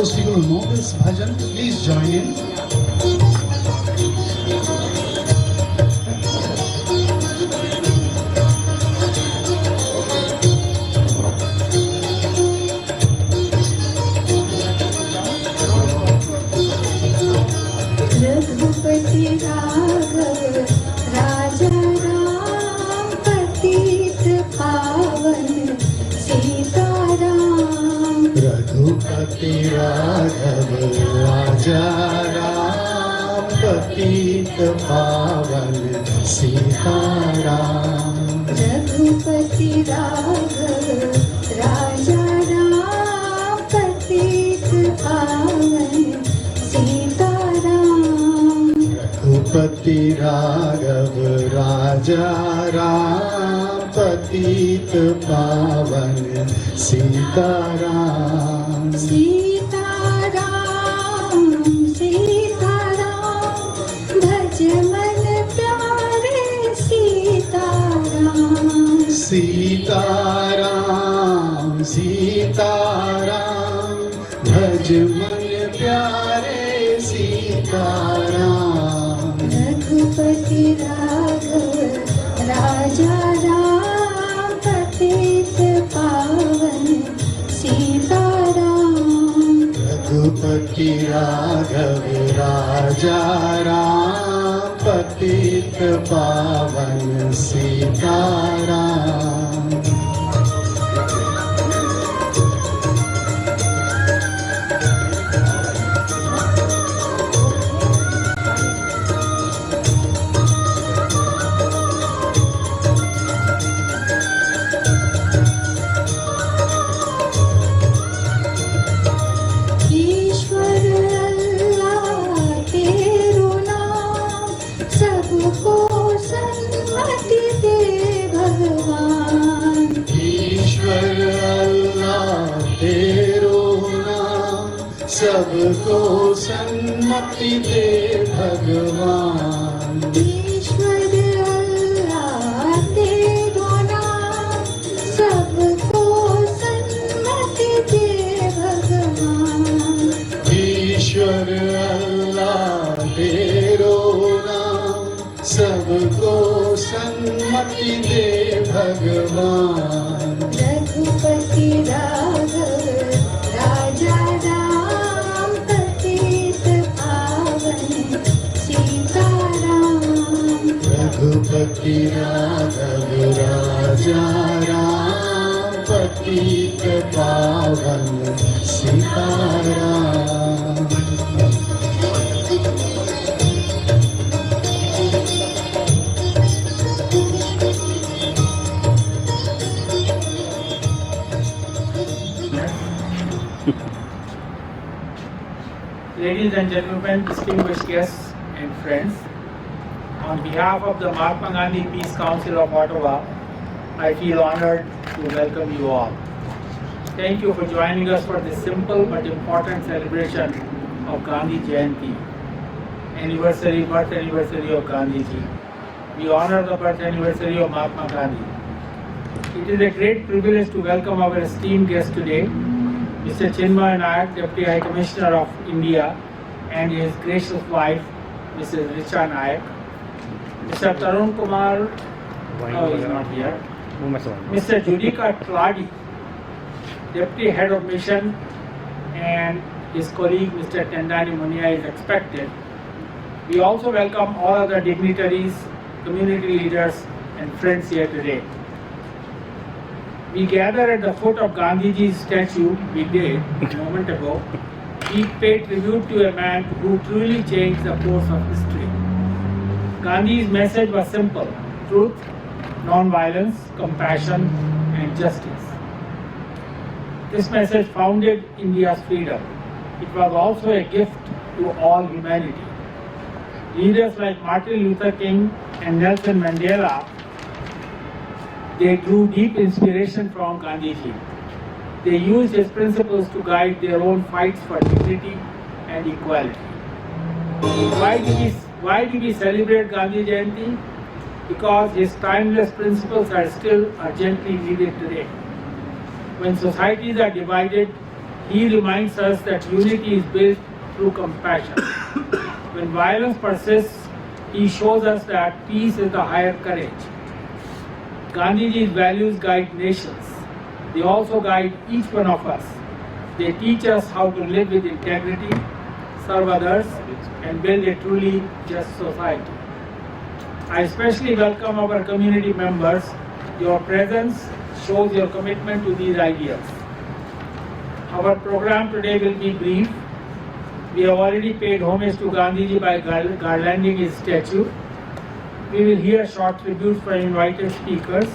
those people who know this bhajan, please join in. Raghupati Raghav राजा राम पतित पावन सीताराम रघुपति राघव राजा राम पतित पावन सीताराम रघुपति राघव राजा राम पतित पावन सीताराम सीताराम सीताराम भज मन प्यारे सीताराम सीताराम सीताराम भज मन प्यारे सीताराम रघुपति राघव राजा राम पतित पावन सीताराम रघुपति राघव राजा राम पतित पावन सीताराम सबको सन्मति दे भगवान ईश्वर अल्लाह तेरो नाम सबको सन्मति दे भगवान ईश्वर अल्लाह तेरो नाम सबको सन्मति दे भगवान रघुपति राघव राजा राम पतित पावन सीताराम रघुपति राघव राजा राम पतित पावन Sitaram Ladies and gentlemen, distinguished guests and friends, on behalf of the Mahatma Gandhi Peace Council of Ottawa, I feel honored to welcome you all. Thank you for joining us for this simple but important celebration of Gandhi Jayanti, birth anniversary of Gandhi Ji. We honor the birth anniversary of Mahatma Gandhi. It is a great privilege to welcome our esteemed guest today, Mr. Chinmoy Naik, Deputy High Commissioner of India, and his gracious wife, Mrs. Judica Naik. Mr. Tarun Kumar, no, he is not here. Mr. Judica Tladi, Deputy Head of Mission, and his colleague, Mr. Tendani Munia, is expected. We also welcome all other dignitaries, community leaders, and friends here today. We gather at the foot of Gandhiji's statue, we did a moment ago. We pay tribute to a man who truly changed the course of history. Gandhi's message was simple: truth, non-violence, compassion, and justice. This message founded India's freedom. It was also a gift to all humanity. Leaders like Martin Luther King and Nelson Mandela, they drew deep inspiration from Gandhiji. They used his principles to guide their own fights for dignity and equality. Why do we celebrate Gandhi Jayanti? Because his timeless principles are still urgently needed today. When societies are divided, he reminds us that unity is built through compassion. When violence persists, he shows us that peace is the higher courage. Gandhiji's values guide nations. They also guide each one of us. They teach us how to live with integrity, serve others, and build a truly just society. I especially welcome our community members. Your presence shows your commitment to these ideals. Our program today will be brief. We have already paid homage to Gandhiji by garlanding his statue. We will hear short tributes from invited speakers,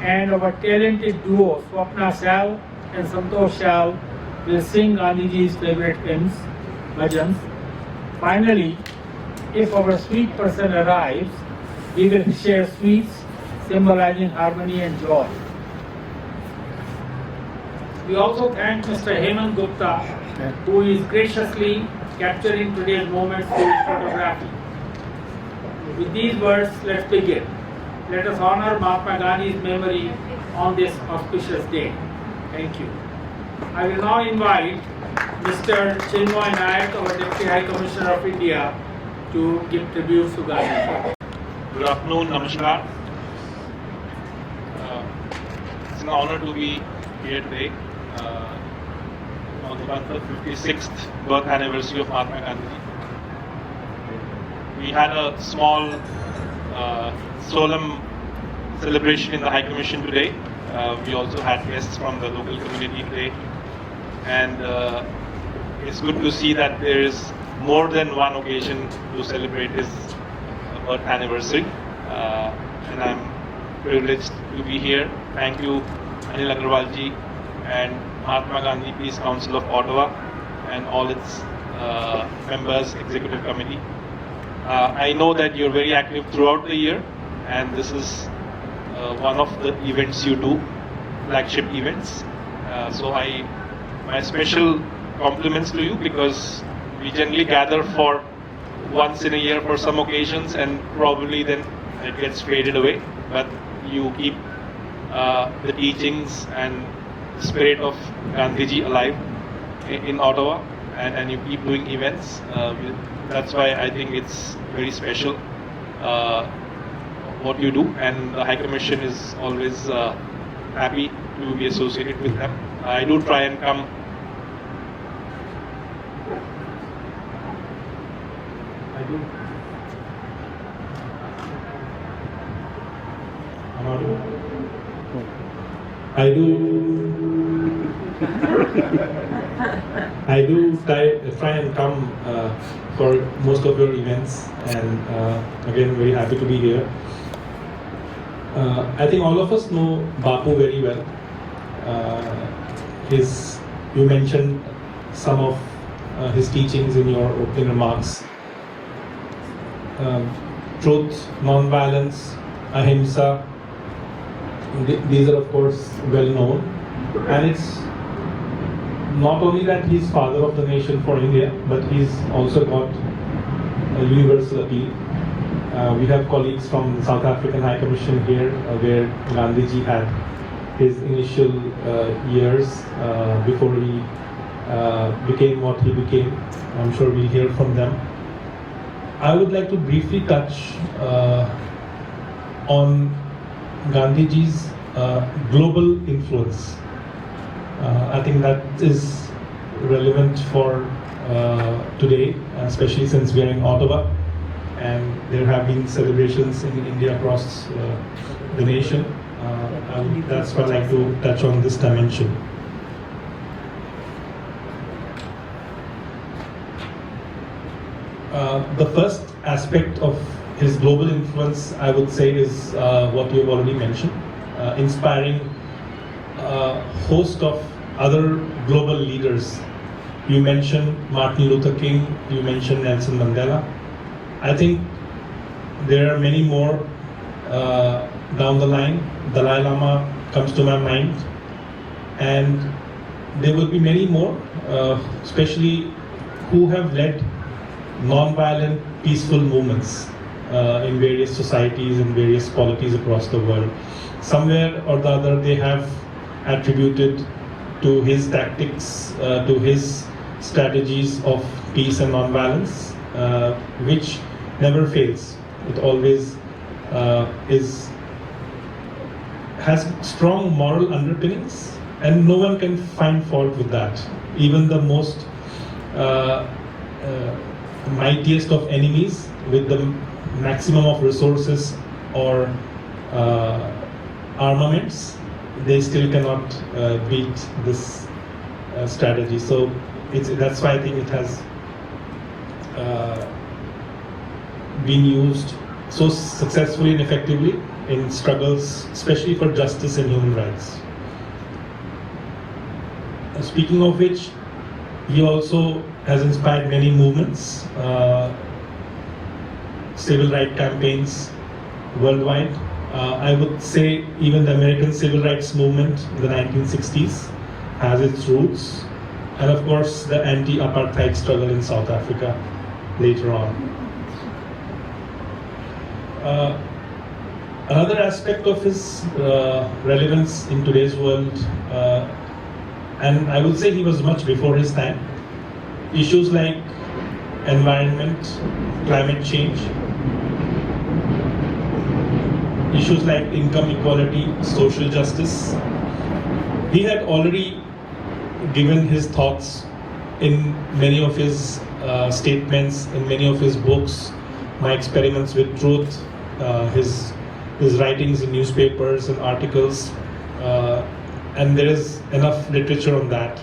and our talented duo, Swapna Shail and Santosh Shail, will sing Gandhiji's favorite hymns, bhajans. Finally, if our sweet person arrives, we will share sweets symbolizing harmony and joy. We also thank Mr. Hemant Gupta, who is graciously capturing today's moments through his photography. With these words, let's begin. Let us honor Mahatma Gandhi's memory on this auspicious day. Thank you. I will now invite Mr. Chinmoy Naik, our Deputy High Commissioner of India, to give tribute to Gandhi. Good afternoon, namaskar. It's an honor to be here today on the 156th birth anniversary of Mahatma Gandhi. We had a small solemn celebration in the High Commission today. We also had guests from the local community today, and it's good to see that there is more than one occasion to celebrate his birth anniversary, and I'm privileged to be here. Thank you, Anil Agarwalji and Mahatma Gandhi Peace Council of Ottawa and all its members, executive committee. I know that you're very active throughout the year, and this is one of the events you do, flagship events. So my special compliments to you, because we generally gather for once in a year for some occasions, and probably then it gets faded away. But you keep the teachings and the spirit of Gandhiji alive in Ottawa, and you keep doing events. That's why I think it's very special what you do, and the High Commission is always happy to be associated with them. I do try and come. I do try and come for most of your events, and again, very happy to be here. I think all of us know Bapu very well. You mentioned some of his teachings in your opening remarks. Truth, non-violence, ahimsa, these are of course well known, and it's not only that he's father of the nation for India, but he's also got a universal appeal. We have colleagues from the South African High Commission here, where Gandhiji had his initial years before he became what he became. I'm sure we'll hear from them. I would like to briefly touch on Gandhiji's global influence. I think that is relevant for today, especially since we are in Ottawa, and there have been celebrations in India across the nation. That's why I'd like to touch on this dimension. The first aspect of his global influence, I would say, is what you've already mentioned, inspiring a host of other global leaders. You mentioned Martin Luther King, you mentioned Nelson Mandela. I think there are many more down the line. Dalai Lama comes to my mind, and there will be many more, especially who have led non-violent, peaceful movements in various societies and various polities across the world. Somewhere or the other, they have attributed to his tactics, to his strategies of peace and non-violence, which never fails. It always has strong moral underpinnings, and no one can find fault with that. Even the most mightiest of enemies with the maximum of resources or armaments, they still cannot beat this strategy. So that's why I think it has been used so successfully and effectively in struggles, especially for justice and human rights. Speaking of which, he also has inspired many movements, civil rights campaigns worldwide. I would say even the American civil rights movement in the 1960s has its roots, and of course the anti-apartheid struggle in South Africa later on. Another aspect of his relevance in today's world, and I would say he was much before his time, issues like environment, climate change, issues like income equality, social justice. He had already given his thoughts in many of his statements, in many of his books, My Experiments with Truth, his writings in newspapers and articles, and there is enough literature on that.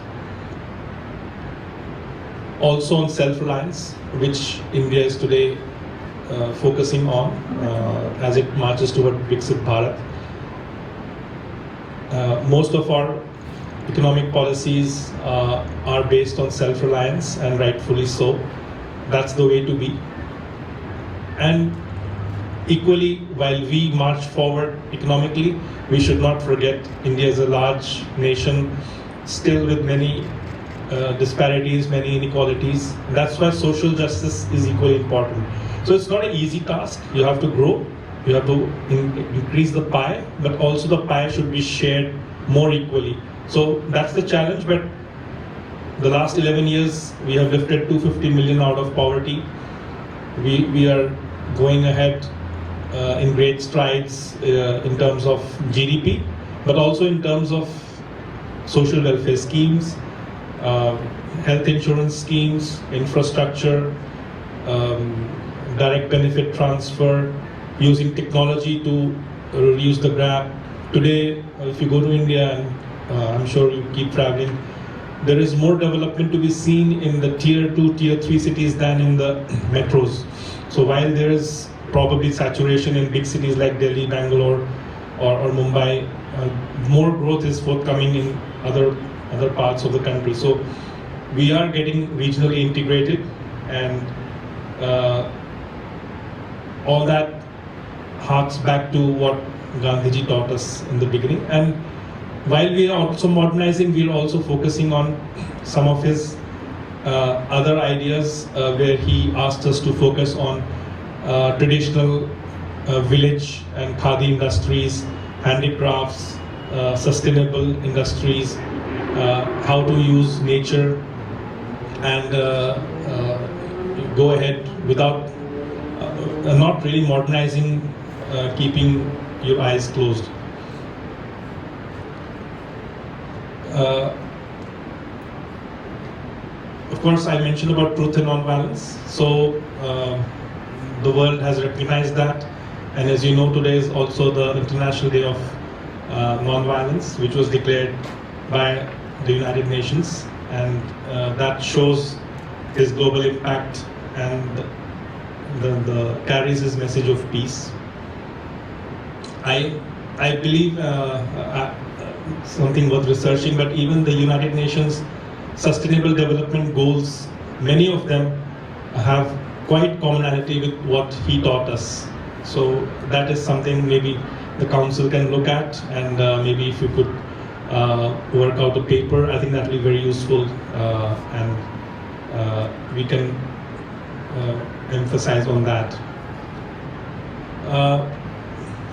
Also on self-reliance, which India is today focusing on as it marches toward Viksit Bharat. Most of our economic policies are based on self-reliance, and rightfully so. That's the way to be. And equally, while we march forward economically, we should not forget India is a large nation, still with many disparities, many inequalities. That's why social justice is equally important. So it's not an easy task. You have to grow, you have to increase the pie, but also the pie should be shared more equally. So that's the challenge, but the last 11 years, we have lifted 250 million out of poverty. We are going ahead in great strides in terms of GDP, but also in terms of social welfare schemes, health insurance schemes, infrastructure, direct benefit transfer, using technology to reduce the gap. Today, if you go to India, and I'm sure you keep traveling, there is more development to be seen in the tier 2, tier 3 cities than in the metros. So while there is probably saturation in big cities like Delhi, Bangalore, or Mumbai, more growth is forthcoming in other parts of the country. So we are getting regionally integrated, and all that harks back to what Gandhiji taught us in the beginning. And while we are also modernizing, we are also focusing on some of his other ideas where he asked us to focus on traditional village and khadi industries, handicrafts, sustainable industries, how to use nature and go ahead without not really modernizing, keeping your eyes closed. Of course, I mentioned about truth and non-violence. So the world has recognized that, and as you know, today is also the International Day of Non-Violence, which was declared by the United Nations, and that shows his global impact and the carries his message of peace. I believe something worth researching, but even the United Nations Sustainable Development Goals, many of them have quite commonality with what he taught us. So that is something maybe the council can look at, and maybe if you could work out a paper, I think that will be very useful, and we can emphasize on that.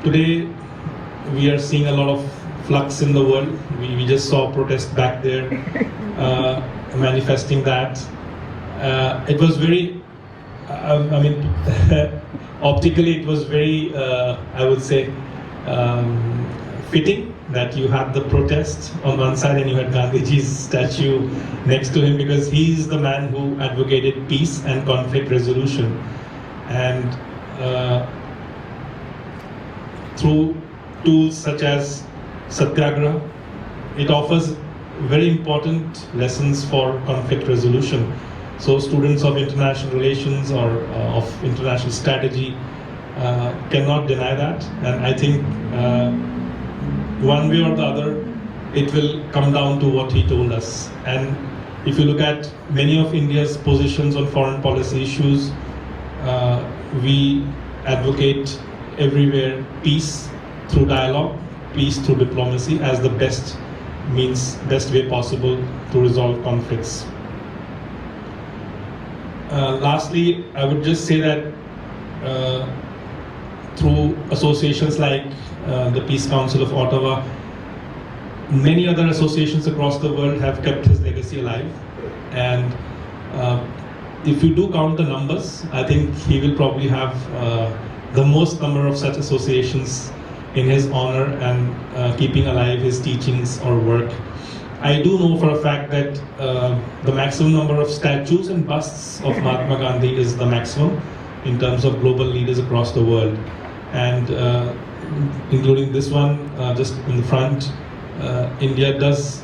Today we are seeing a lot of flux in the world. We just saw protest back there manifesting that. It was very, I mean, optically it was very, I would say, fitting that you had the protest on one side and you had Gandhiji's statue next to him, because he's the man who advocated peace and conflict resolution. And through tools such as Satyagraha, it offers very important lessons for conflict resolution. So students of international relations or of international strategy cannot deny that. And I think one way or the other, it will come down to what he told us. And if you look at many of India's positions on foreign policy issues, we advocate everywhere peace through dialogue, peace through diplomacy as the best means, best way possible to resolve conflicts. Lastly, I would just say that through associations like the Peace Council of Ottawa, many other associations across the world have kept his legacy alive. And if you do count the numbers, I think he will probably have the most number of such associations in his honor and keeping alive his teachings or work. I do know for a fact that the maximum number of statues and busts of Mahatma Gandhi is the maximum in terms of global leaders across the world. And including this one, just in the front, India does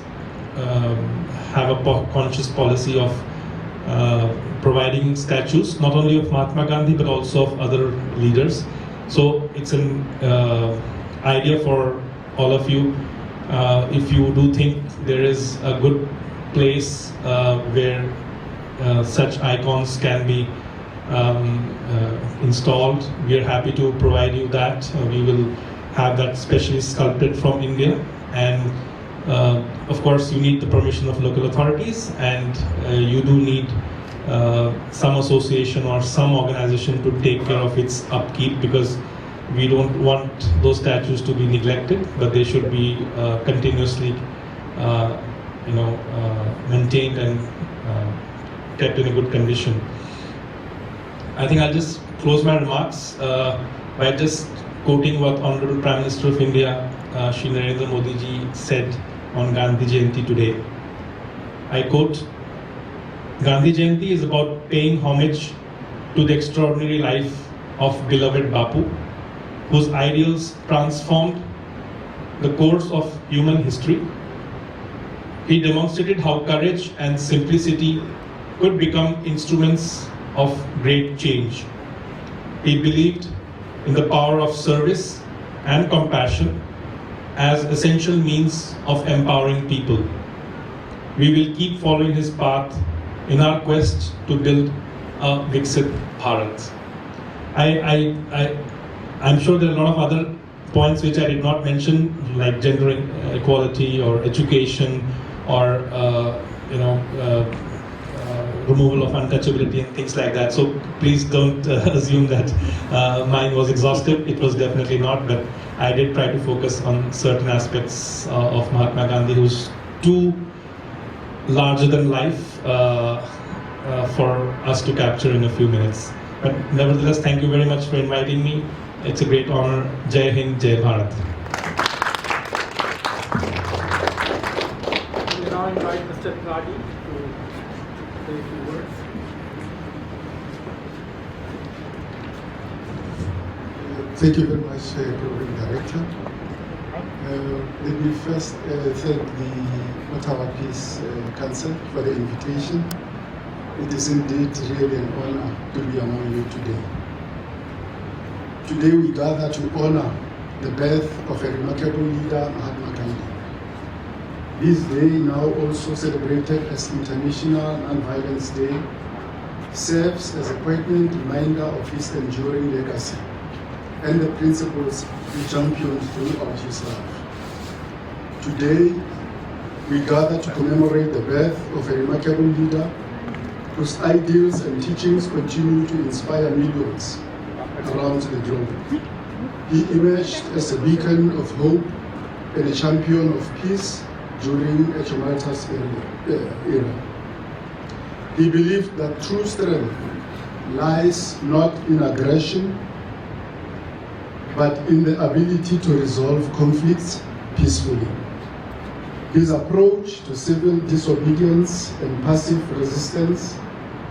have a conscious policy of providing statues, not only of Mahatma Gandhi, but also of other leaders. So it's an idea for all of you. If you do think there is a good place where such icons can be installed, we are happy to provide you that. We will have that specially sculpted from India. And of course, you need the permission of local authorities, and you do need some association or some organization to take care of its upkeep, because we don't want those statues to be neglected, but they should be continuously maintained and kept in a good condition. I think I'll just close my remarks by just quoting what Honorable Prime Minister of India, Shri Narendra Modi ji, said on Gandhi Jayanti today. I quote, "Gandhi Jayanti is about paying homage to the extraordinary life of beloved Bapu, whose ideals transformed the course of human history. He demonstrated how courage and simplicity could become instruments of great change. He believed in the power of service and compassion as essential means of empowering people. We will keep following his path in our quest to build a Viksit Bharat." I'm sure there are a lot of other points which I did not mention, like gender equality or education or removal of untouchability and things like that. So please don't assume that mine was exhaustive. It was definitely not, but I did try to focus on certain aspects of Mahatma Gandhi, who's too larger than life for us to capture in a few minutes. But nevertheless, thank you very much for inviting me. It's a great honor. Jai Hind, Jai Bharat. We now invite Mr. Tladi to say a few words. Thank you very much, Program Director. Let me first thank the Ottawa Peace Council for the invitation. It is indeed really an honor to be among you today. Today we gather to honor the birth of a remarkable leader, Mahatma Gandhi. This day, now also celebrated as International Non-Violence Day, serves as a poignant reminder of his enduring legacy and the principles he championed throughout his life. Today, we gather to commemorate the birth of a remarkable leader whose ideals and teachings continue to inspire millions around the globe. He emerged as a beacon of hope and a champion of peace during a tumultuous era. He believed that true strength lies not in aggression, but in the ability to resolve conflicts peacefully. His approach to civil disobedience and passive resistance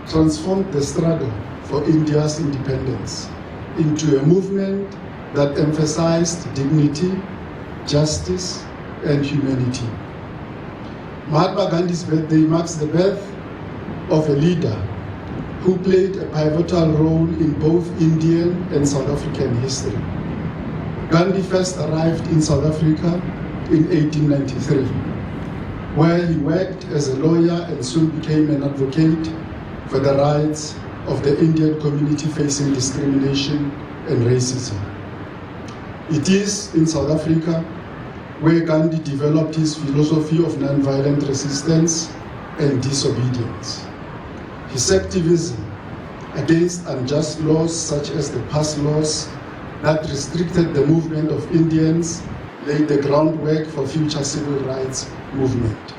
transformed the struggle for India's independence into a movement that emphasized dignity, justice, and humanity. Mahatma Gandhi's birthday marks the birth of a leader who played a pivotal role in both Indian and South African history. Gandhi first arrived in South Africa in 1893, where he worked as a lawyer and soon became an advocate for the rights of the Indian community facing discrimination and racism. It is in South Africa where Gandhi developed his philosophy of nonviolent resistance and disobedience. His activism against unjust laws such as the past laws that restricted the movement of Indians laid the groundwork for future civil rights movement.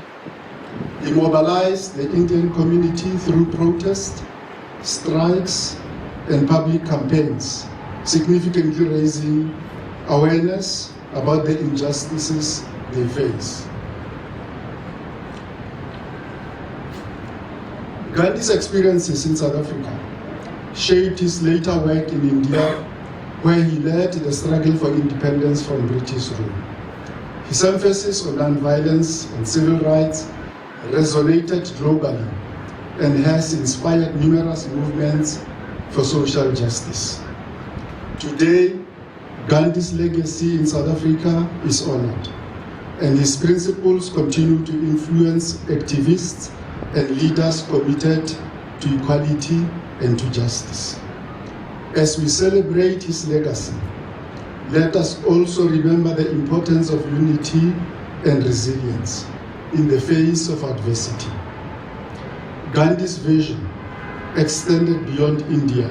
He mobilized the Indian community through protest, strikes, and public campaigns, significantly raising awareness about the injustices they face. Gandhi's experiences in South Africa shaped his later work in India, where he led the struggle for independence from British rule. His emphasis on nonviolence and civil rights resonated globally and has inspired numerous movements for social justice. Today, Gandhi's legacy in South Africa is honored, and his principles continue to influence activists and leaders committed to equality and to justice. As we celebrate his legacy, let us also remember the importance of unity and resilience in the face of adversity. Gandhi's vision extended beyond India.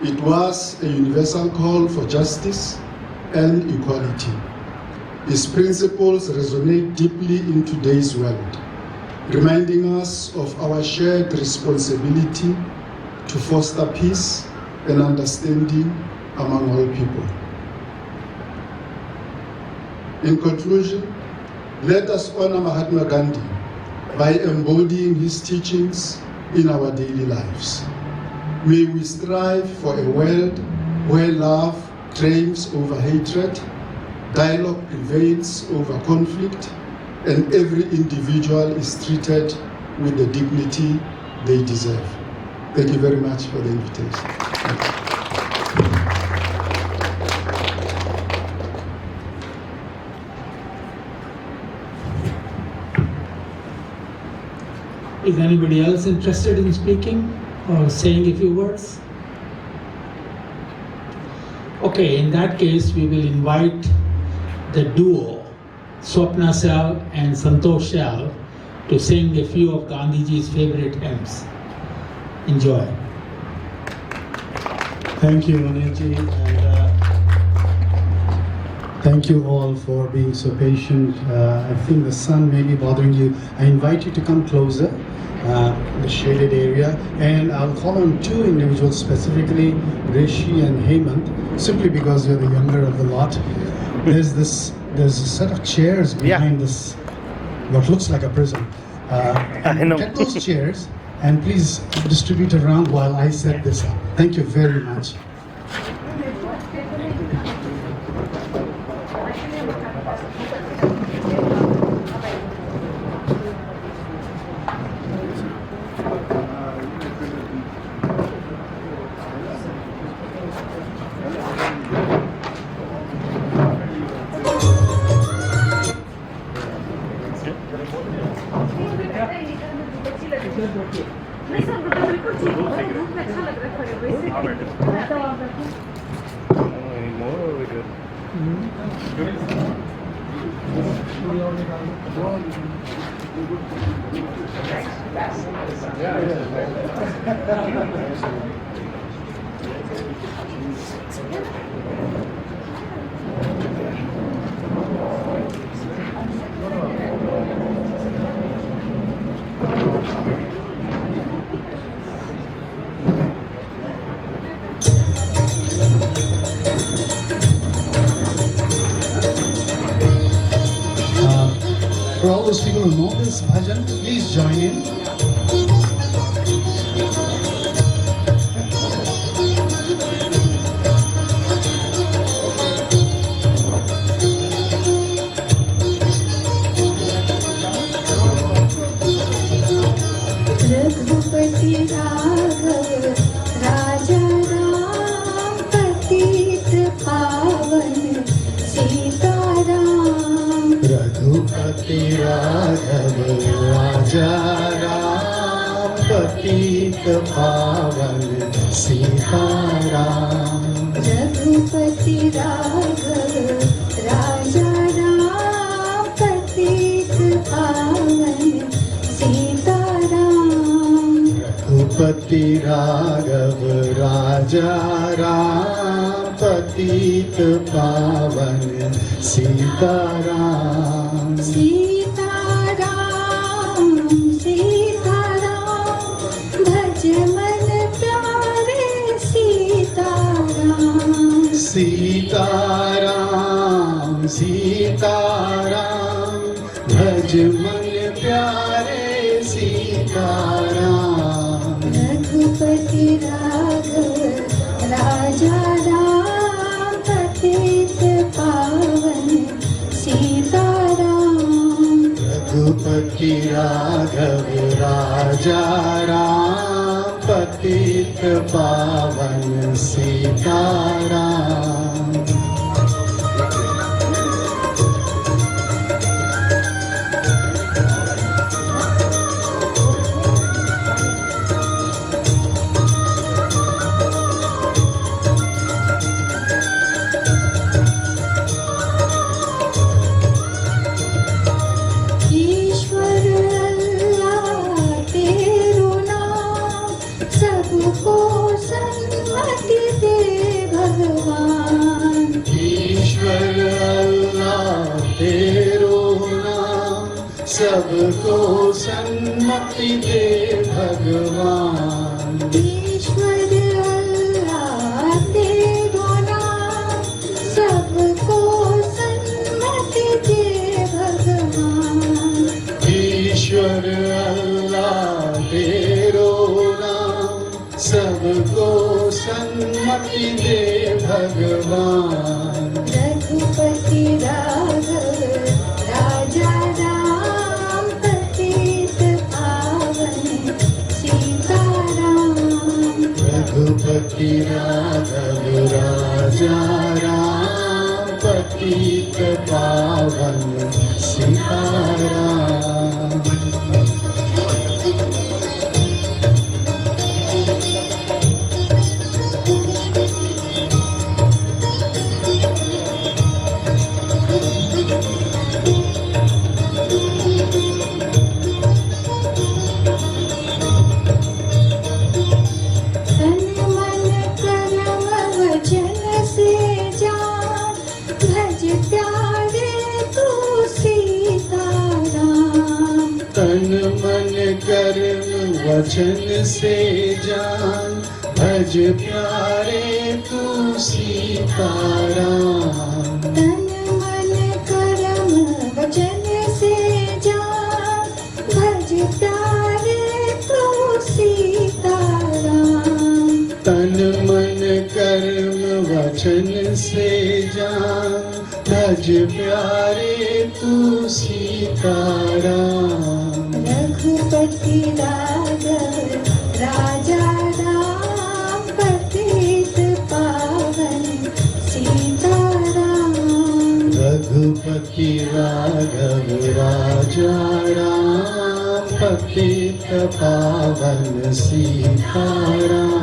It was a universal call for justice and equality. His principles resonate deeply in today's world, reminding us of our shared responsibility to foster peace and understanding among all people. In conclusion, let us honor Mahatma Gandhi by embodying his teachings in our daily lives. May we strive for a world where love triumphs over hatred, dialogue prevails over conflict, and every individual is treated with the dignity they deserve. Thank you very much for the invitation. Is anybody else interested in speaking or saying a few words? Okay, in that case, we will invite the duo, Swapna Shail and Santosh Shail, to sing a few of Gandhiji's favorite hymns. Enjoy. Thank you, Anilji, and thank you all for being so patient. I think the sun may be bothering you. I invite you to come closer, the shaded area, and I'll call on two individuals specifically, Rishi and Hemant, simply because you're the younger of the lot. There's a set of chairs behind this, what looks like a prison. I know. Get those chairs and please distribute around while I set this up. Thank you very much. those people who know this bhajan, please join in. Raghupati Raghav राजा राम पतित पावन सीताराम। रघुपति राघव राजा राम पतित पावन सीताराम। रघुपति राघव राजा राम पतित पावन सीताराम। रघुपति राघव राजा राम पतित पावन सीताराम। सीताराम सीताराम भज मन प्यारे सीताराम। सीताराम सीताराम भज मन प्यारे सीताराम। रघुपति राघव राजा राम पतित पावन सीताराम। रघुपति राघव राजा राम पतित पावन सीताराम। ईश्वर अल्लाह तेरो नाम सबको सन्मति दे भगवान। ईश्वर अल्लाह तेरो नाम सबको सन्मति दे भगवान। ईश्वर अल्लाह तेरो नाम सबको सन्मति दे भगवान। ईश्वर अल्लाह तेरो नाम सबको सन्मति दे भगवान। रघुपति राघव राजा राम पतित पावन सीताराम। रघुपति राघव राजा राम पतित पावन सीताराम। तन मन कर्म वचन से जान भज प्यारे तू सीताराम। तन मन कर्म वचन से जान भज प्यारे तू सीताराम। तन मन कर्म वचन से जान भज प्यारे तू सीताराम। तन मन कर्म वचन से जान भज प्यारे तू सीताराम। रघुपति राघव राजा राम पतित पावन सीताराम। रघुपति राघव राजा राम पतित पावन सीताराम।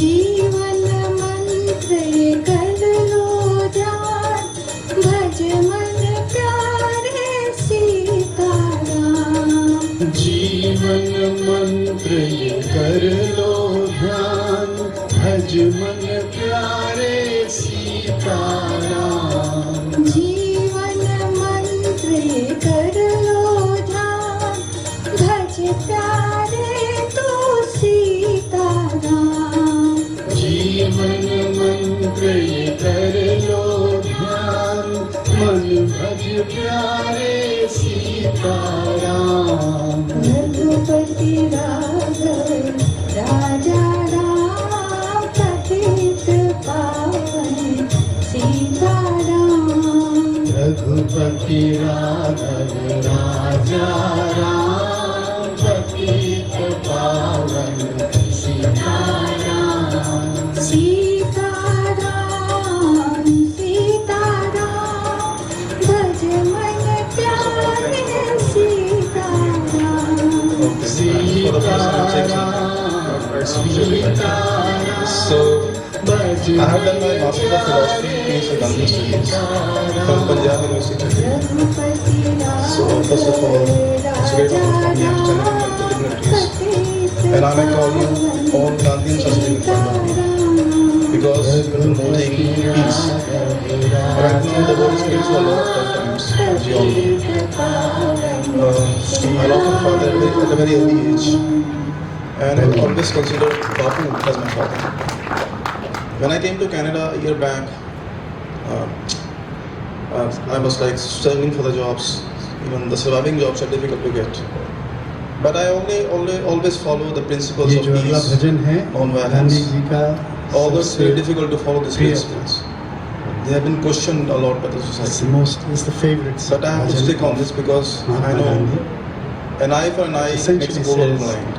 जीवन मंत्र ये कर लो ध्यान भज मन प्यारे सीताराम। जीवन मंत्र ये कर लो ध्यान भज मन प्यारे सीताराम जीवन मंत्र कर लो ध्यान भज प्यारे तू सीताराम जीवन मंत्र ये कर लो ध्यान मन भज प्यारे सीताराम रघुपति राघव राजा राम पतित पावन सीताराम रघुपति राघव राजा राम पतित पावन सीताराम सीताराम सीताराम भज मन प्यारे Sitaram So, I have done my Master of Philosophy in Gandhi studies from Punjab University. So, first of all, it's a great honor for me to stand in the dignitaries. And I like all you, all Gandhians are sitting in front of me. Because we're promoting peace. Right now, the world is going through a lot of tough times, as you all know. I lost my father at a very early age. And I always considered Bapu as my father. When I came to Canada a year back, I was like struggling for the jobs. Even the surviving jobs are difficult to get. But I always follow the principles ये of जो अगला peace, भजन है non-violence. Gandhi ji का Although it's very difficult to follow these प्रिय principles. They have been questioned a lot by the It's the society. most, it's the favorite. But I have to bhajan stick on of this because I Mahatma know Gandhi. an eye for an eye makes Essentially a goal says, blind.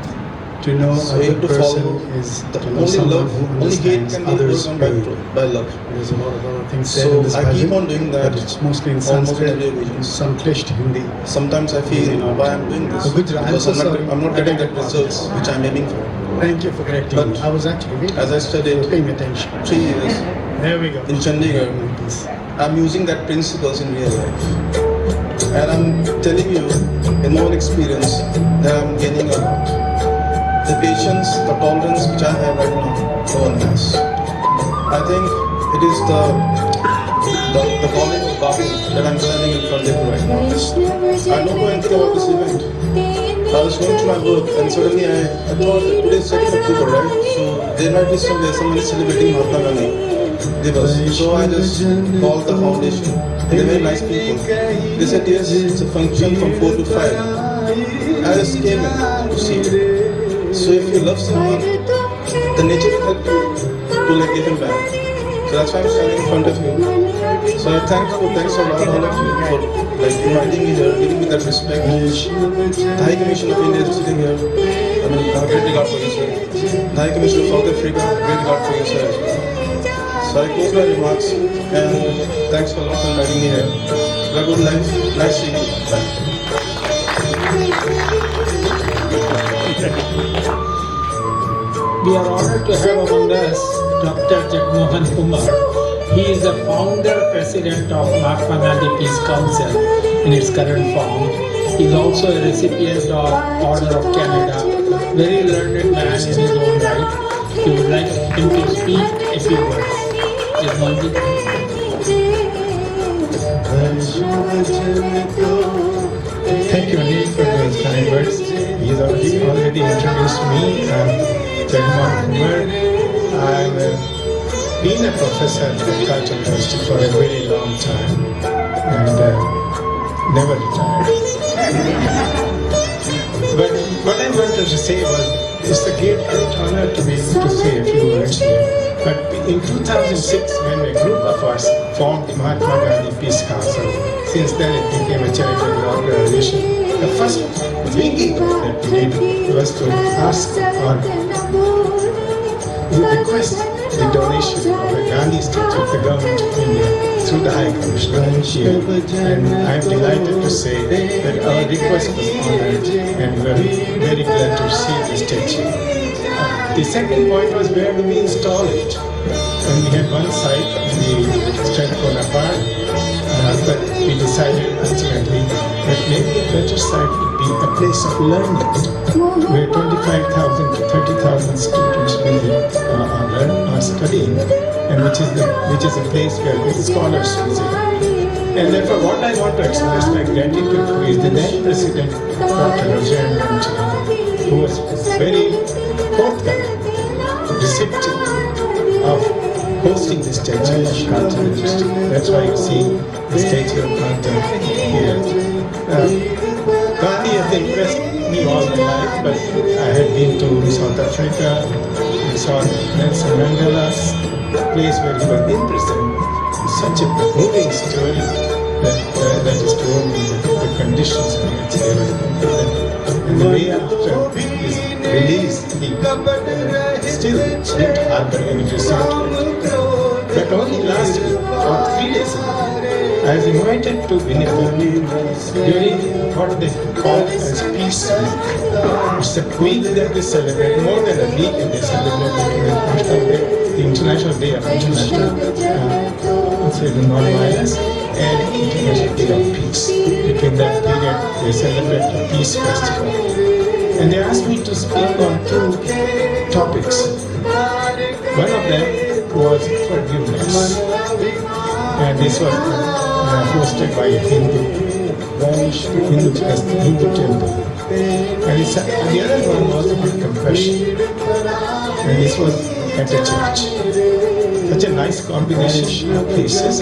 To know So you other have to person follow is the to know only someone love, who only hate understands can be others' overcome pain. by love. There's a lot of other things said So in this I keep bhajan, on doing that but it's mostly in almost in Sanskrit, every occasion. some clished Hindi. Sometimes I feel why I'm doing this Oh, Gujarat. I'm because so I'm sorry. not getting the results which I'm aiming for. Thank you for correcting But me. I was actually waiting. as I studied for paying attention. 3 years There we go. in Chandigarh, I'm using that principles in real life. And I'm telling you, in my own experience, that I'm gaining a lot. The patience, the tolerance which I have right now, no one has. I think it is the calling of Babu that I'm standing in front of you right now. I don't know anything about this event. I was going to my work and suddenly I thought that today is 2nd October, right? So there might be somewhere someone is celebrating Mahatma Gandhi Divas. So I just called the foundation. They're very nice people. They said yes, it's a function from 4 to 5. I just came in to see it. So if you love someone, the nature will help you to like give him back. So that's why I'm standing in front of you. So thanks a lot all of you for like inviting me here, giving me that respect. The High Commission of India is sitting here. I mean, I have great regard for you, sir. The High Commission of South Africa, great regard for you, sir. So I close my remarks and thanks a lot for inviting me here. Have a good life. Nice seeing you. Bye. We are honored to have among us Dr. Jagmohan Kumar. He is the founder president of Mahatma Gandhi Peace Council in its current form. He is also a recipient of Order of Canada. Very learned man in his own right. We would like him to speak a few words. Jagmohan ji. Thank you, Anil, for those kind words. He's already introduced me. I'm Chinmoy Naik. I've been a professor at Carleton University for a very long time and never retired. But what I wanted to say was, it's a great honor to be able to say a few words here. But in 2006, when a group of us formed the Mahatma Gandhi Peace Council, since then it became a charitable organization. The first big event that we did was to ask or request the donation of a Gandhi statue of the government of India through the High Commissioner here. And I'm delighted to say that our request was honored and we're very glad to receive the statue. The second point was, where do we install it? And we had one site, the Strathcona Park, but we decided ultimately that maybe a better site would be a place of learning, where 25,000 to 30,000 students will learn or studying, and which is a place where the scholars visit. And therefore, what I want to express my gratitude for is the then President, Dr. Jayanti, who was very forthcoming, receptive of hosting the statue of Carleton University. That's why you see the statue of Carleton here. Gandhi has impressed me all my life, but I had been to South Africa, I saw Nelson Mandela's place where he was imprisoned. Such a moving story that is told me the conditions in which they were imprisoned. And the way after his release, he still didn't harbor any resentment. But only last week, or 3 days ago, I was invited to Winnipeg during what they call as Peace Week. It's a week that they celebrate, more than a week, and they celebrate the International Day of International Non-Violence and International Day of Peace. Between that period, they celebrate a peace festival. And they asked me to speak on 2 topics. One of them was forgiveness. And this was hosted by a Hindu temple. And the other one was on compassion. And this was at a church. Such a nice combination of places,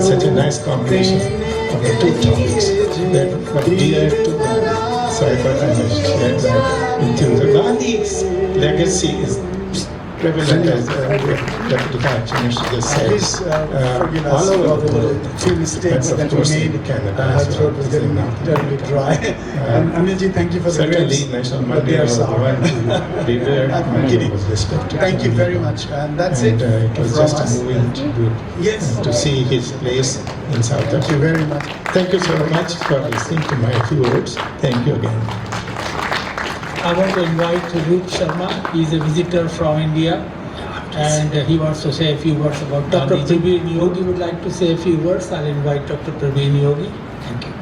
such a nice combination of the 2 topics that were dear to me. So I thought I must share that with you. So Gandhi's legacy is prevalent, as Deputy Minister just said, all over the world. Few mistakes that we made. Her throat was getting terribly dry. Anilji, thank you for the Certainly, National Monday was the one to be there. kidding. Was respected. Thank you very much. And that's And it it was from just us. a moving tribute to see his place in South Africa. Thank you very much. Thank you so much for listening to my few words. Thank you again. I want to invite Rup Sharma. He is a visitor from India, and he wants to say a few words about Dr. Gandhi. Praveen Yogi would like to say a few words. I'll invite Dr. Praveen Yogi. Thank you.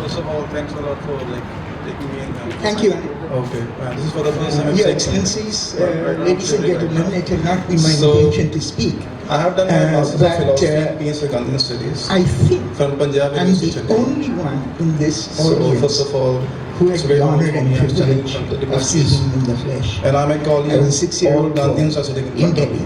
First of all, thanks a lot for taking me in. Thank you. Okay, this is for the first time I'm Your saying Excellencies, something. ladies and gentlemen, it had not been my So, intention to speak. I have done my Master's of but, Philosophy, Peace and Gandhian Studies I think from Punjab I'm University. the only one in this So audience first of all, who it's has very the honor honor for and me I'm standing privilege from the of universities. seeing him in the flesh. And I may call you I was a 6-year-old all Gandhians are sitting in Delhi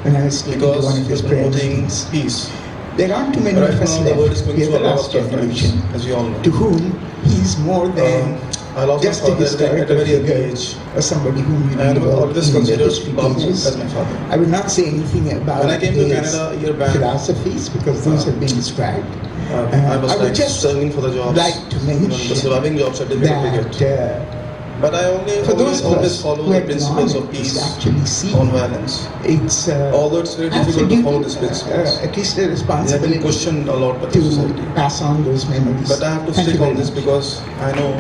when I was taken to one because of his you're prayer promoting meetings. peace. There aren't too many Right of us now, the world is left. going We are through the a lot last of tough times, generation as you all know. to whom he is more than I lost my just a father at a historical very early figure age. or somebody whom you And I read about always in the considered history Babu pages. as my father. I will not say anything about When I came to his Canada a year back, philosophies because those have been described. I was I would like just struggling for the jobs. like to mention the surviving jobs are difficult to that get. But I for those of always us follow who the have principles gone of to peace, actually see non-violence. it's Although it's very I have difficult a to follow duty, these principles. at least a They have been responsibility questioned a lot by the to society. pass on those memories. But I have to Thank stick you on very this much. because I know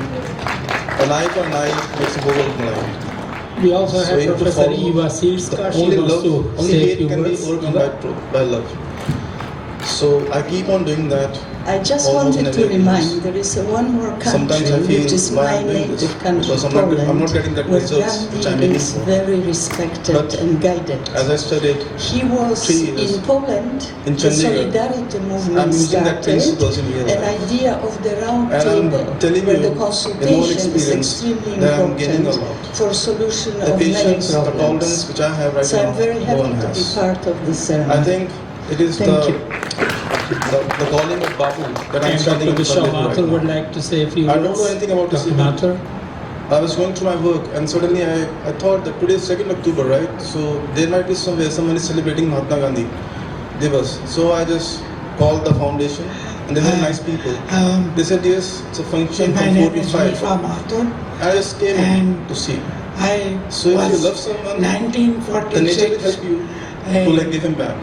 an eye for an eye makes a world blind. We also So have you have to Professor follow Eva Searska. She only wants love, to only say a hate few can be words. overcome by love. So I keep on doing that. I just almost wanted in to every remind place. there is one more country, Sometimes I feel which is why my I'm doing this, native country, because I'm Poland, not getting that where results which I'm Gandhi aiming is for. very respected But and guided. As I studied, He was 3 years in Poland, in the Chandigarh, Solidarity movement I'm using that started, principles in real an life. idea of the round And I'm table, telling where you, the in all consultation is experience, extremely that I'm gaining a important lot. for solution The of many patience, the tolerance problems. which I have right So now, I'm very no happy one to be has. part of this ceremony. I think it is Thank you. the calling of Babu that I'm And standing Dr. in front Vishal of you Mathur right would now. like to say a few I words. don't know anything about this Dr. event. Mathur. I was going through my work and suddenly I thought that today is 2nd October, right? So there might be somewhere someone is celebrating Mahatma Gandhi Divas. So I just called the foundation and they were nice people. They said yes, it's a function My from 4 name to is 5. Judica Tladi. I just came in And to see. I So if you was love someone, the nature will 1946 help you to like give him back.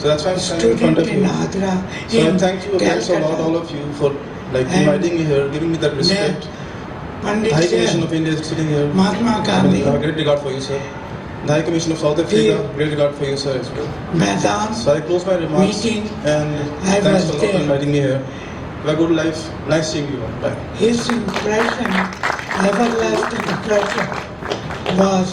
So that's why I'm standing in front student of in you. Adra. So I in thank you, thanks a lot, Calcutta. all of you, for like And inviting me here, giving me that respect. Pandit High Commission Jain, of India is sitting here. Mahatma I mean, Gandhi, great regard for you, sir. The High Commission of South Africa, great regard for you, sir, as well. Vedant, So I close my remarks Meeting. and I thanks was a lot there. for inviting me here. Have a good life. Nice seeing you all. Bye. his impression, everlasting impression, was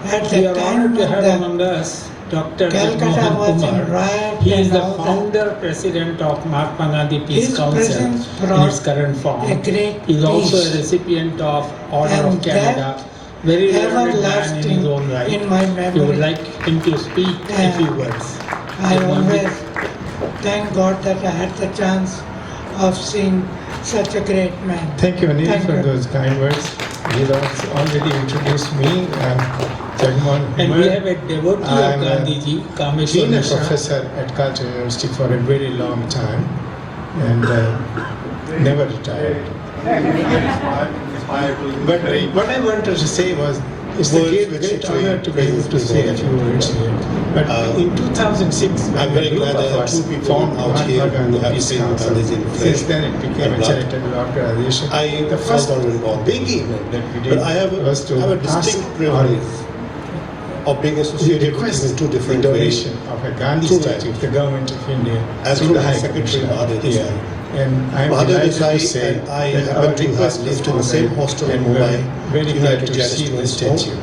At We the are time honored to have the among us Dr. Calcutta was in Kumar. riot He is and the all that. founder president of Mahatma Gandhi Peace His Council presence in brought its current form. a great He is also peace. a recipient of Order And of Canada. Very learned man in everlasting his own right. in my We would memory. like him to speak a few words. I Good morning. always thank God that I had the chance of seeing such a great man. Thank you, Anil, Thank for you. those kind words. You have already introduced me, Chinmoy And we have a devotee I'm of Gandhiji, been Kameshwar a Mishra. professor at Carleton University for a very long time and never retired. But what I wanted to say was, it's a great honor to be able to say a few words here. But in 2006, I'm very glad there are two people out here who have seen Gandhi's influence. since then it became a and blood. charitable organization. I The first was not involved. big event that we did But I have was to a ask distinct privilege of being associated request in two different the ways. donation of a Gandhi Through statue of the government of India As through through the the High Secretary Commissioner Mahatma here. Desai. And I'm Mahatma delighted to Desai say and I that happen our to have request was lived in the same honored, hostel and in we're Mumbai, very glad United to Jayanti see the Home. statue.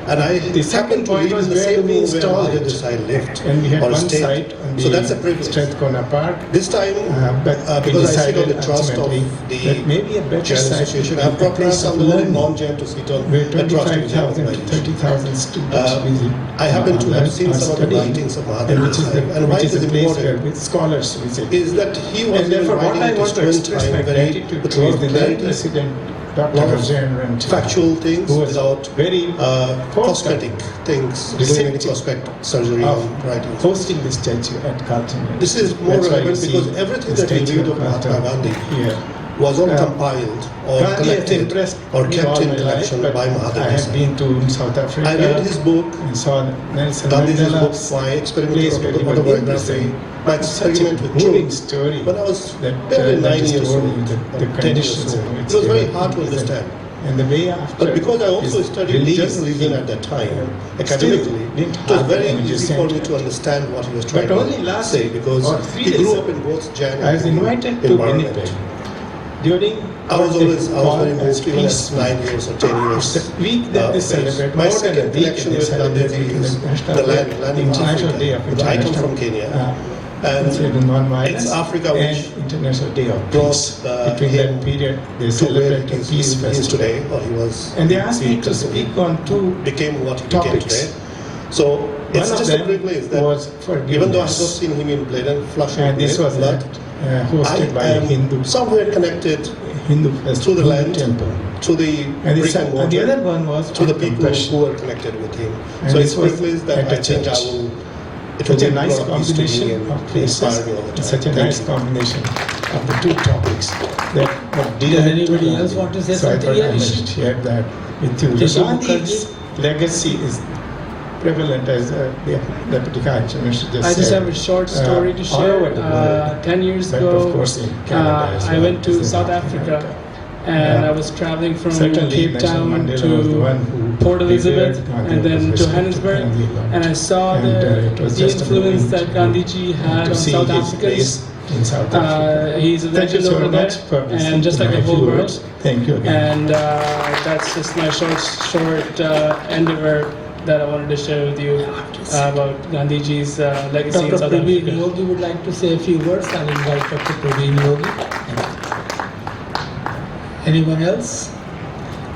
And I The second happened to point live was in the where same we room where installed Mahatma it. Desai lived. And we had or one stayed. site on So that's a the privilege. Strathcona Park. This time, But we because I sit decided on the trust of ultimately the that maybe a better Chair site Association, would I've be a brought place of somebody learning, non-Jain to sit on where the trust of 25,000 to 30,000 students visit. I happen to have seen our some of the study, writings of Mahatma and which is the, Desai. And why which it is is the place where important scholars visit. is that he was And therefore, what I writing want to his express twin my time very gratitude with to a lot is of the then clarity, President Dr. lot of Garlanded, factual things who was without very cosmetic things, doing any cosmetic surgery of on writings. hosting the statue at Carleton. This is more That's why you relevant see because everything the that we statue read of Mahatma Carleton Gandhi here. was all compiled or Gandhi has collected impressed or me kept all in my collection life, by but Mahatma I have Desai. been to South Africa. I read his book, and saw Nelson Gandhi's Mandela's books, my place experimental where he was autobiography, being my such a experiment with moving truth. story When I was that barely 9 just years told old, me the or 10 years conditions old, in which it was they very were hard to imprisoned. understand. And the way after But because I also his studied release, journalism he at that time, still academically, didn't it was have very any easy for me dissent. to understand what he was trying But only to last say because or 3 he days grew ago, up in both Jain I was and Hindu invited to environment. Winnipeg during I was what they very call moved as even peace at 9 years or 10 years. It's the week that they phase. celebrate. My more than a second week connection they with celebrate Gandhi is International the Day, land of International Africa. Day of Because I come International from Kenya. and And non-violence, it's Africa and which International Day of brought Peace. Between him that period, they to where celebrate the he Peace is Festival. today, or he was. And they asked me he to speak on two became what he became topics. today. So it's One of just a them privilege that was even though I have not forgiveness. seen him in blood and flesh And and this was blood, hosted by I a am Hindu somewhere connected festival, to the land, temple. to the And, brick and and the mortar, other one was to the on people compassion. who were connected with him. And So this it's a was privilege that at a I think I church. will. It will Such a bring nice lot of peace to me combination and of places, inspire me all the time. such a Thank nice you. combination of the two topics that Does anybody else want to say so something? I Yeah, thought I Rishi. must share that with you. Rishi Gandhi's legacy is prevalent, as the Deputy Commissioner just I just said, have a short story to all share. over the world. 10 years But ago, of course in Canada as I well, went to as in South North Africa, America. and I was traveling from Certainly Cape Nelson Town Mandela was the one to who Port Elizabeth, revered Gandhi, and then was Johannesburg, respected Gandhi a lot. and I saw And, it was the just a influence moment that Gandhiji had to on see South his Africans. place in South Africa. He's a Thank you legend so over much there, for listening and just to like my the whole few world. words. Thank you again. And that's just my short endeavor that I wanted to share with you about Gandhiji's legacy in Dr. South Praveen Africa. Yogi would like to say a few words. I'll invite Dr. Praveen Yogi. Anyone else?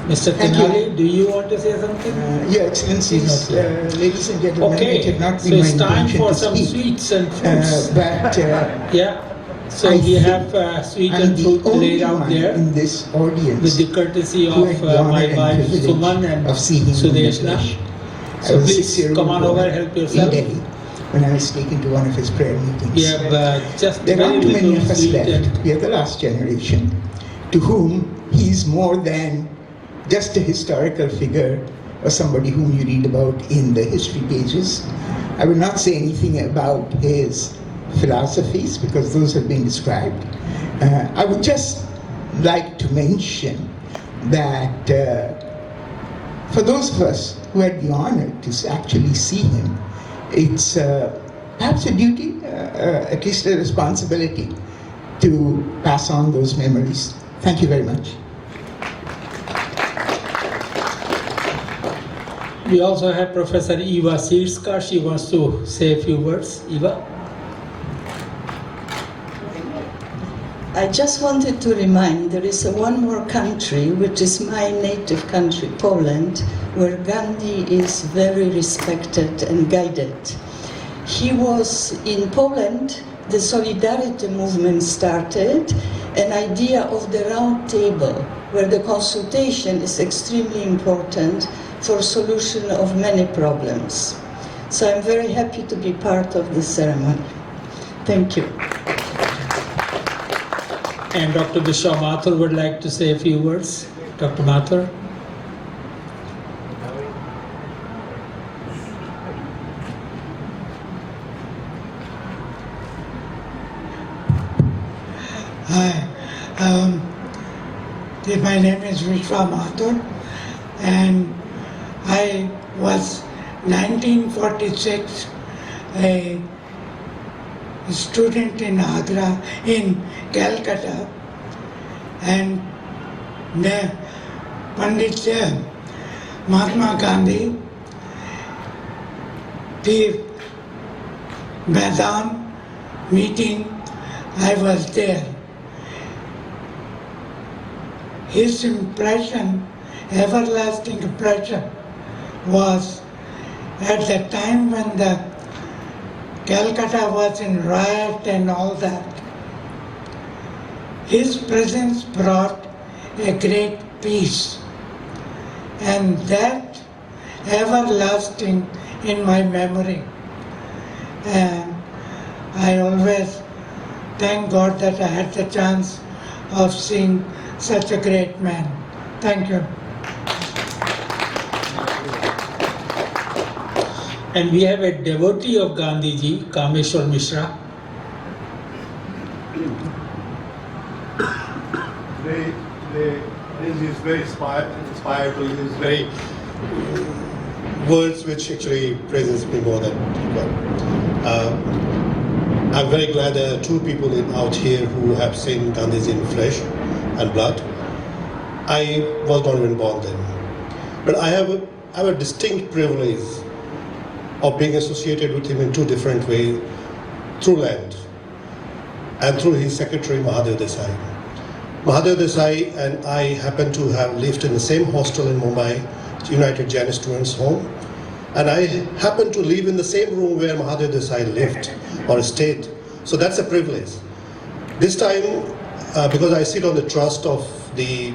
Mr. Thank you. Tenali, do you want to say something? Your Excellencies, He's not here. ladies and gentlemen, it Okay, had not so been my it's time intention for to some speak. sweets and fruits. But Yeah, so I we think have sweet I'm and the fruit only laid out one there in this with audience the courtesy who of had the honor my and wife privilege Suman and of seeing him in the Sudeshna. flesh. I So was a please 6-year-old come on boy over, help in yourself. Delhi when I was taken to one of his prayer meetings. We have just There very aren't too many little of us sweet left. and We are the last generation to whom he's more than just a historical figure or somebody whom you read about in the history pages. I will not say anything about his philosophies because those have been described. I would just like to mention that for those of us who had the honor to actually see him, it's perhaps a duty, at least a responsibility, to pass on those memories. Thank you very much. We also have Professor Eva Sirska. She wants to say a few words. Eva? I just wanted to remind there is one more country, which is my native country, Poland, where Gandhi is very respected and guided. He was in Poland, the Solidarity movement started, an idea of the round table, where the consultation is extremely important for solution of many problems. So I'm very happy to be part of this ceremony. Thank you. And Dr. Biswa Mathur would like to say a few words. Dr. Mathur? Hi, my name is Vishwa Mathur, and I was 1946 a student in Agra, in Calcutta, and the Pandit Mahatma Gandhi, the Maidan meeting, I was there. His impression, everlasting impression, was at the time when the Calcutta was in riot and all that. His presence brought a great peace, and that everlasting in my memory. And I always thank God that I had the chance of seeing such a great man. Thank you. And we have a devotee of Gandhiji, Kameshwar Mishra. This is very inspiring. This is very words which actually praises me more than I'm very glad there are two people out here who have seen Gandhiji in flesh and blood. I was not even born then, but I have a distinct privilege of being associated with him in two different ways, through land and through his secretary Mahadev Desai. Mahadev Desai and I happen to have lived in the same hostel in Mumbai, United Jain Students' Home, and I happen to live in the same room where Mahadev Desai lived or stayed. So that's a privilege. This time, because I sit on the trust of the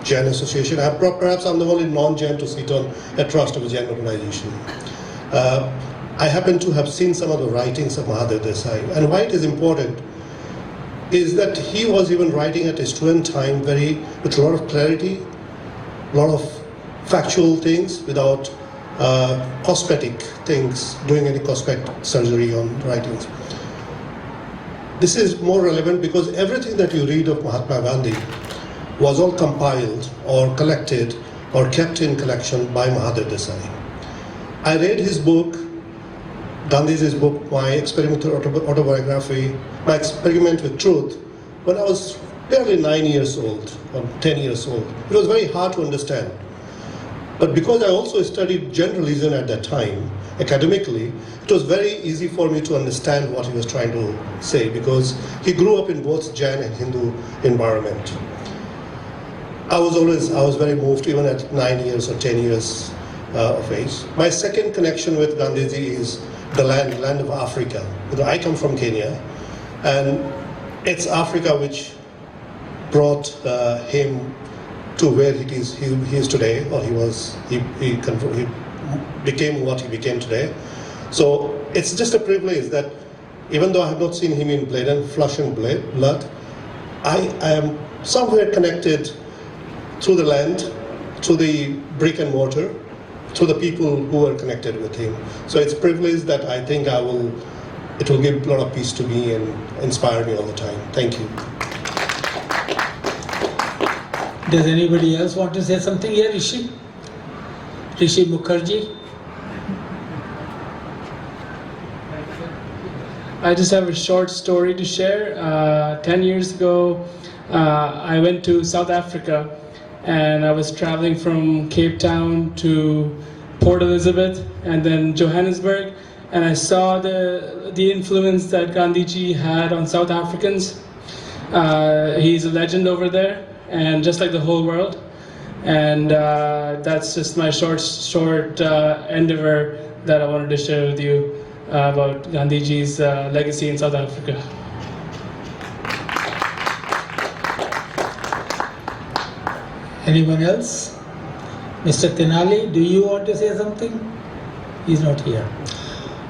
Jain Association, perhaps I'm the only non-Jain to sit on a trust of a Jain organization. I happen to have seen some of the writings of Mahadev Desai, and why it is important is that he was even writing at a student time with a lot of clarity, a lot of factual things without cosmetic things, doing any cosmetic surgery on writings. This is more relevant because everything that you read of Mahatma Gandhi was all compiled or collected or kept in collection by Mahadev Desai. I read his book, Gandhi's book, my experimental autobiography, my experiment with truth, when I was barely 9 years old or 10 years old. It was very hard to understand. But because I also studied Jain religion at that time, academically, it was very easy for me to understand what he was trying to say, because he grew up in both Jain and Hindu environment. I was very moved even at 9 years or 10 years of age. My second connection with Gandhiji is the land of Africa. I come from Kenya, and it's Africa which brought him to where he is today, or he became what he became today. So it's just a privilege that even though I have not seen him in flesh and blood, I am somewhere connected through the land, through the brick and mortar, through the people who are connected with him. So it's a privilege that I think it will give a lot of peace to me and inspire me all the time. Thank you. Does anybody else want to say something here? Rishi Mukherjee? I just have a short story to share. 10 years ago, I went to South Africa, and I was traveling from Cape Town to Port Elizabeth, and then Johannesburg, and I saw the influence that Gandhiji had on South Africans. He's a legend over there, and just like the whole world. And that's just my short endeavor that I wanted to share with you about Gandhiji's legacy in South Africa. Anyone else? Mr. Tenali, do you want to say something? He's not here.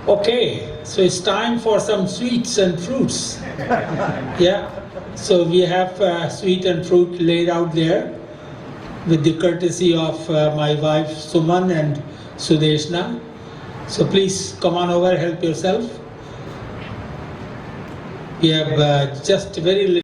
Okay, so it's time for some sweets and fruits. Yeah, so we have sweet and fruit laid out there with the courtesy of my wife Suman and Sudeshna. So please come on over, help yourself. We have just very little